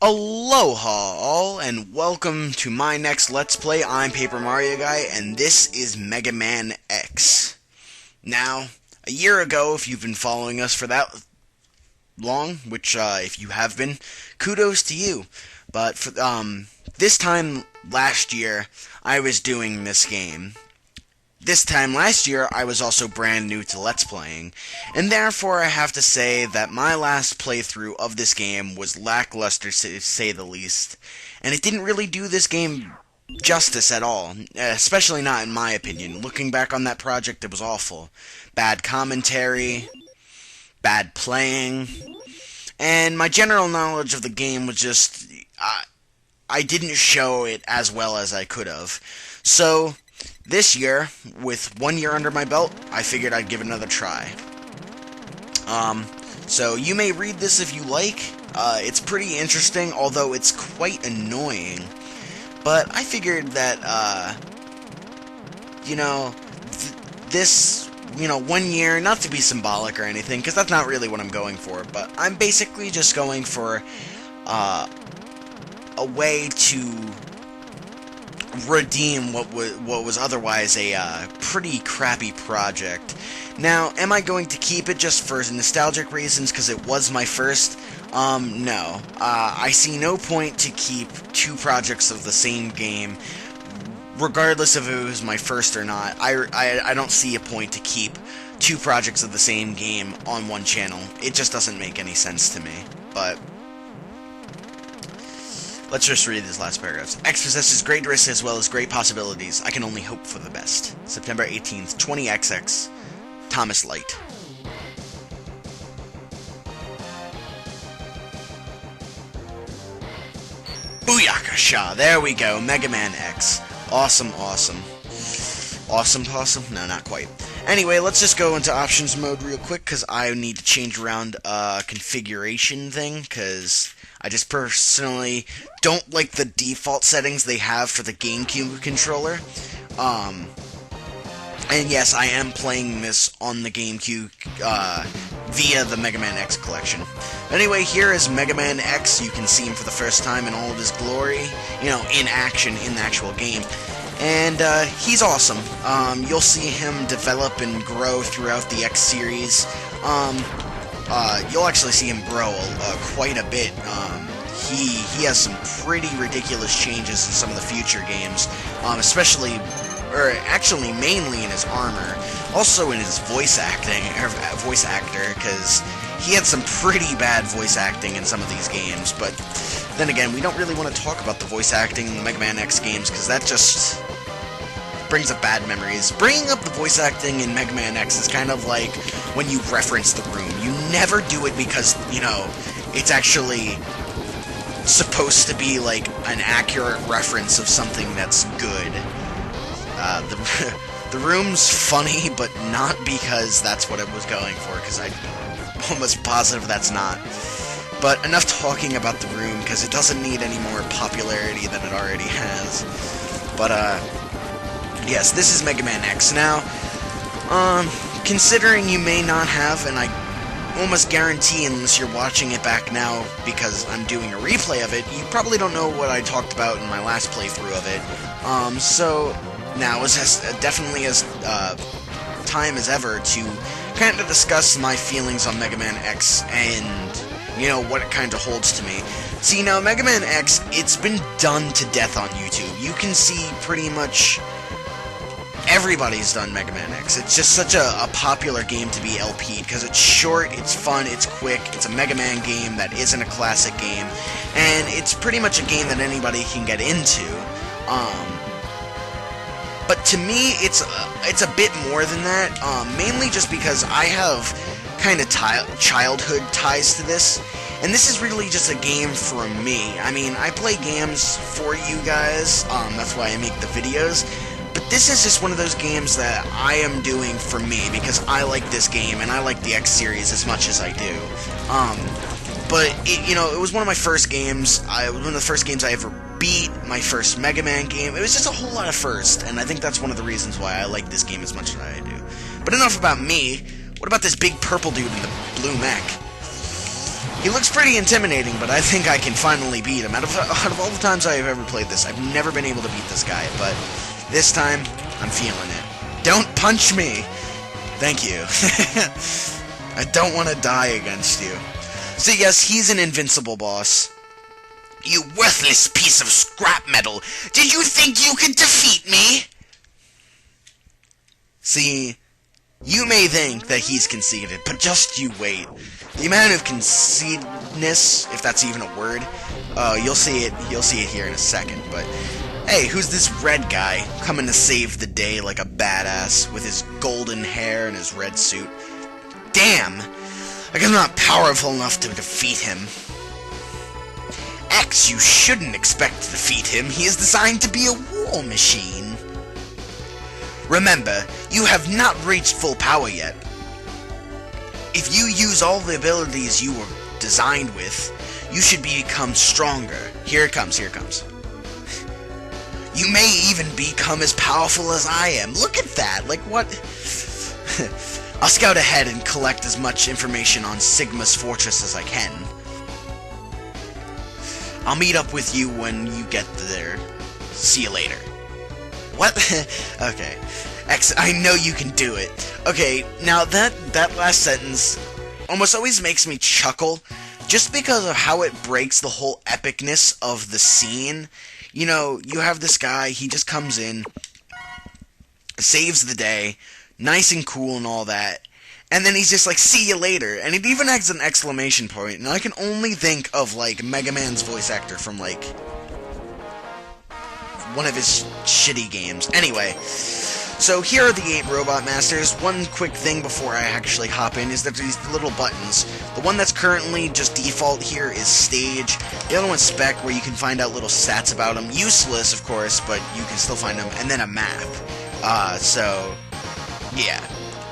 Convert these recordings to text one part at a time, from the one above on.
Aloha all, and welcome to my next Let's Play. I'm Paper Mario Guy, and this is Mega Man X. Now, a year ago, if you've been following us for that long, which if you have been, kudos to you. But for, this time last year, I was doing this game. This time last year, I was also brand new to Let's Playing, and therefore I have to say that my last playthrough of this game was lackluster, to say the least, and it didn't really do this game justice at all, especially not in my opinion. Looking back on that project, it was awful. Bad commentary, bad playing, and my general knowledge of the game was just, I didn't show it as well as I could have. So this year, with 1 year under my belt, I figured I'd give it another try. So you may read this if you like. It's pretty interesting, although it's quite annoying. But I figured that, this, 1 year, not to be symbolic or anything, because that's not really what I'm going for, but I'm basically just going for, a way to redeem what was otherwise a pretty crappy project. Now, am I going to keep it just for nostalgic reasons because it was my first? No. I see no point to keep two projects of the same game, regardless of if it was my first or not. I don't see a point to keep two projects of the same game on one channel. It just doesn't make any sense to me. But let's just read this last paragraph. X possesses great risks as well as great possibilities. I can only hope for the best. September 18th, 20XX. Thomas Light. Booyakasha! There we go. Mega Man X. Awesome, awesome. Awesome possum? No, not quite. Anyway, let's just go into options mode real quick, because I need to change around configuration thing, because I just personally don't like the default settings they have for the GameCube controller. And yes, I am playing this on the GameCube via the Mega Man X collection. Anyway, here is Mega Man X. You can see him for the first time in all of his glory, in action in the actual game. And he's awesome. You'll see him develop and grow throughout the X series. You'll actually see him grow quite a bit. He has some pretty ridiculous changes in some of the future games, especially, or actually mainly in his armor, also in his voice acting, or voice actor, because he had some pretty bad voice acting in some of these games. But then again, we don't really want to talk about the voice acting in the Mega Man X games, because that just brings up bad memories. Bringing up the voice acting in Mega Man X is kind of like when you reference The Room. You never do it because, it's actually supposed to be like an accurate reference of something that's good. The Room's funny, but not because that's what it was going for, because I'm almost positive that's not. But enough talking about The Room, because it doesn't need any more popularity than it already has. But, yes, this is Mega Man X. Now, considering you may not have, and I almost guarantee unless you're watching it back now because I'm doing a replay of it, you probably don't know what I talked about in my last playthrough of it. So now is definitely as time as ever to kind of discuss my feelings on Mega Man X and, what it kind of holds to me. See, now, Mega Man X, it's been done to death on YouTube. You can see pretty much everybody's done Mega Man X. It's just such a popular game to be LP'd, because it's short, it's fun, it's quick, it's a Mega Man game that isn't a classic game, and it's pretty much a game that anybody can get into. But to me, it's a bit more than that, mainly just because I have kind of childhood ties to this, and this is really just a game for me. I mean, I play games for you guys, that's why I make the videos. But this is just one of those games that I am doing for me, because I like this game, and I like the X series as much as I do. But, it was one of my first games. It was one of the first games I ever beat, my first Mega Man game. It was just a whole lot of first, and I think that's one of the reasons why I like this game as much as I do. But enough about me. What about this big purple dude in the blue mech? He looks pretty intimidating, but I think I can finally beat him. Out of all the times I have ever played this, I've never been able to beat this guy, but this time, I'm feeling it. Don't punch me! Thank you. I don't want to die against you. So yes, he's an invincible boss. You worthless piece of scrap metal! Did you think you could defeat me? See, you may think that he's conceited, but just you wait. The amount of conceitedness, if that's even a word, you'll see it here in a second, but hey, who's this red guy coming to save the day like a badass with his golden hair and his red suit? Damn! Like I'm not powerful enough to defeat him. X, you shouldn't expect to defeat him. He is designed to be a war machine. Remember, you have not reached full power yet. If you use all the abilities you were designed with, you should become stronger. Here it comes, here it comes. You may even become as powerful as I am. Look at that, like what? I'll scout ahead and collect as much information on Sigma's fortress as I can. I'll meet up with you when you get there. See you later. What? Okay. X, I know you can do it. Okay, now that last sentence almost always makes me chuckle, just because of how it breaks the whole epicness of the scene. You know, you have this guy, he just comes in, saves the day, nice and cool and all that, and then he's just like, see you later, and it even has an exclamation point, and I can only think of, like, Mega Man's voice actor from, like, one of his shitty games. Anyway, so here are the 8 Robot Masters. One quick thing before I actually hop in is that these little buttons. The one that's currently just default here is Stage. The other one's Spec, where you can find out little stats about them. Useless, of course, but you can still find them. And then a map. So, yeah,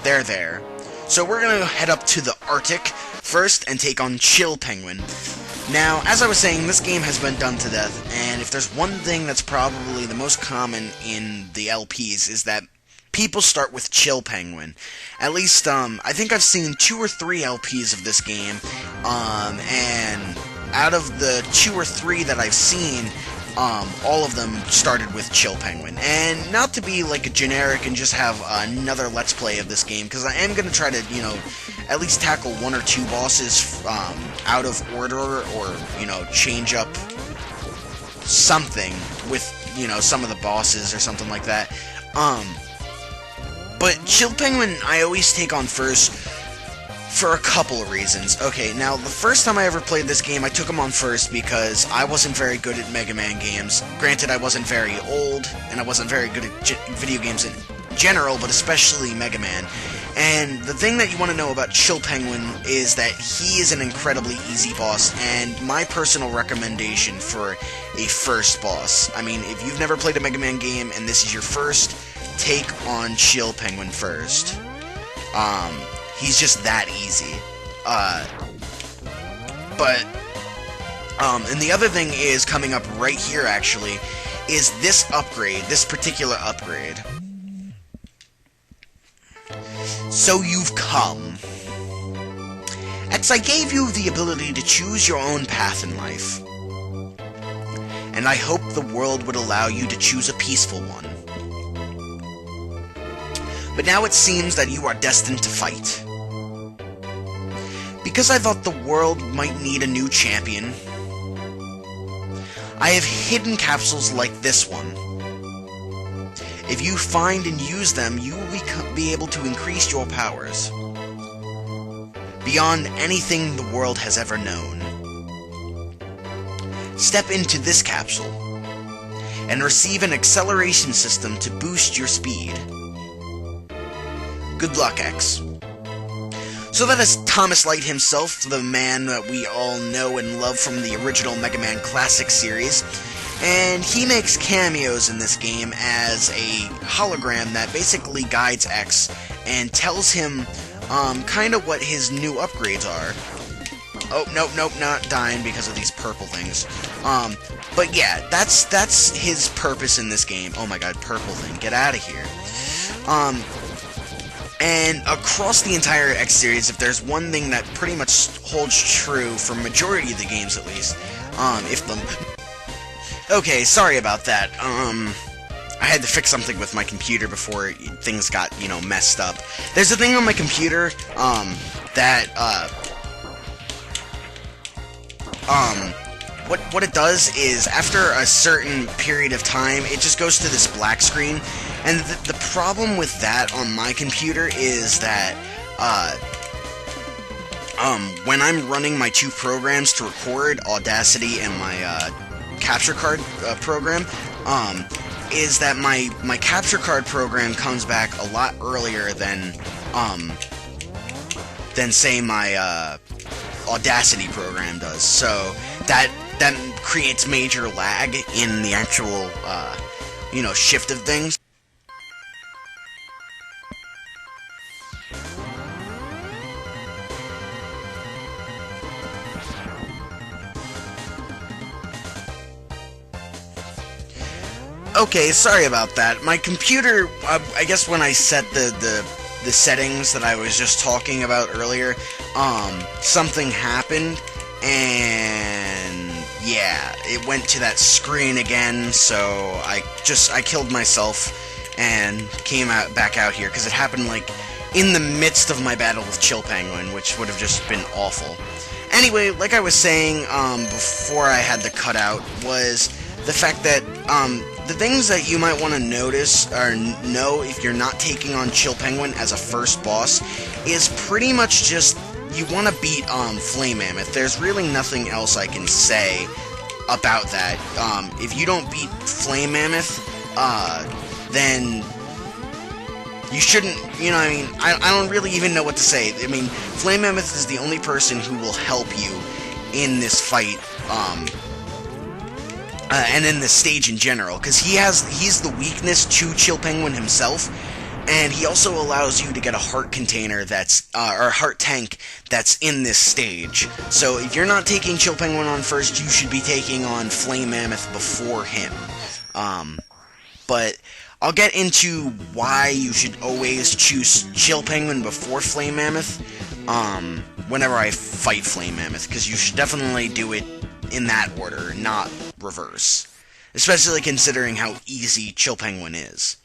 they're there. So we're going to head up to the Arctic first and take on Chill Penguin. Now, as I was saying, this game has been done to death, and if there's one thing that's probably the most common in the LPs is that people start with Chill Penguin. At least, I think I've seen 2 or 3 LPs of this game, and out of the 2 or 3 that I've seen, all of them started with Chill Penguin. And not to be like a generic and just have another Let's Play of this game, because I am going to try to, you know, at least tackle 1 or 2 bosses out of order, or, you know, change up something with, you know, some of the bosses or something like that. But Chill Penguin I always take on first for a couple of reasons. Okay, now, the first time I ever played this game, I took him on first because I wasn't very good at Mega Man games. Granted, I wasn't very old, and I wasn't very good at video games in general, but especially Mega Man. And the thing that you want to know about Chill Penguin is that he is an incredibly easy boss, and my personal recommendation for a first boss. I mean, if you've never played a Mega Man game and this is your first, take on Chill Penguin first. He's just that easy. And the other thing is coming up right here, actually, is this upgrade, this particular upgrade. So you've come. X, I gave you the ability to choose your own path in life. And I hope the world would allow you to choose a peaceful one. But now it seems that you are destined to fight. Because I thought the world might need a new champion, I have hidden capsules like this one. If you find and use them, you will be able to increase your powers beyond anything the world has ever known. Step into this capsule and receive an acceleration system to boost your speed. Good luck, X. So that is Thomas Light himself, the man that we all know and love from the original Mega Man Classic series. And he makes cameos in this game as a hologram that basically guides X and tells him kind of what his new upgrades are. Oh, nope, not dying because of these purple things. But yeah, that's his purpose in this game. Oh my god, purple thing, get out of here. And across the entire X series, if there's one thing that pretty much holds true for majority of the games, at least, okay, sorry about that. I had to fix something with my computer before things got, messed up. There's a thing on my computer, what it does is, after a certain period of time, it just goes to this black screen, and the problem with that on my computer is that, when I'm running my two programs to record, Audacity and my, capture card, program, is that my capture card program comes back a lot earlier than say my, Audacity program does, so that creates major lag in the actual, shift of things. Okay, sorry about that. My computer, I guess when I set the settings that I was just talking about earlier, something happened, and yeah, it went to that screen again, so I killed myself and came back out here, because it happened, like, in the midst of my battle with Chill Penguin, which would have just been awful. Anyway, like I was saying, before I had the cutout, was the fact that, the things that you might want to notice, or know if you're not taking on Chill Penguin as a first boss, is pretty much just, you want to beat, Flame Mammoth. There's really nothing else I can say about that. If you don't beat Flame Mammoth, then you shouldn't, I don't really even know what to say. I mean, Flame Mammoth is the only person who will help you in this fight, and in the stage in general, because he's the weakness to Chill Penguin himself, and he also allows you to get a heart container that's, or a heart tank that's in this stage. So if you're not taking Chill Penguin on first, you should be taking on Flame Mammoth before him. But I'll get into why you should always choose Chill Penguin before Flame Mammoth, whenever I fight Flame Mammoth, because you should definitely do it in that order, not reverse. Especially considering how easy Chill Penguin is.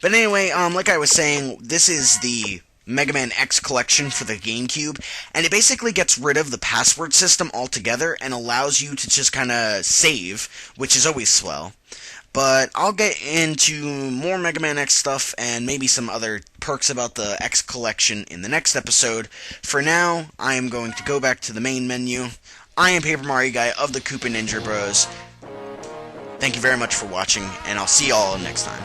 But anyway, like I was saying, this is the Mega Man X collection for the GameCube, and it basically gets rid of the password system altogether and allows you to just kinda save, which is always swell. But I'll get into more Mega Man X stuff and maybe some other perks about the X collection in the next episode. For now, I am going to go back to the main menu. I am Paper Mario Guy of the KoopaNinjaBros. Thank you very much for watching, and I'll see y'all next time.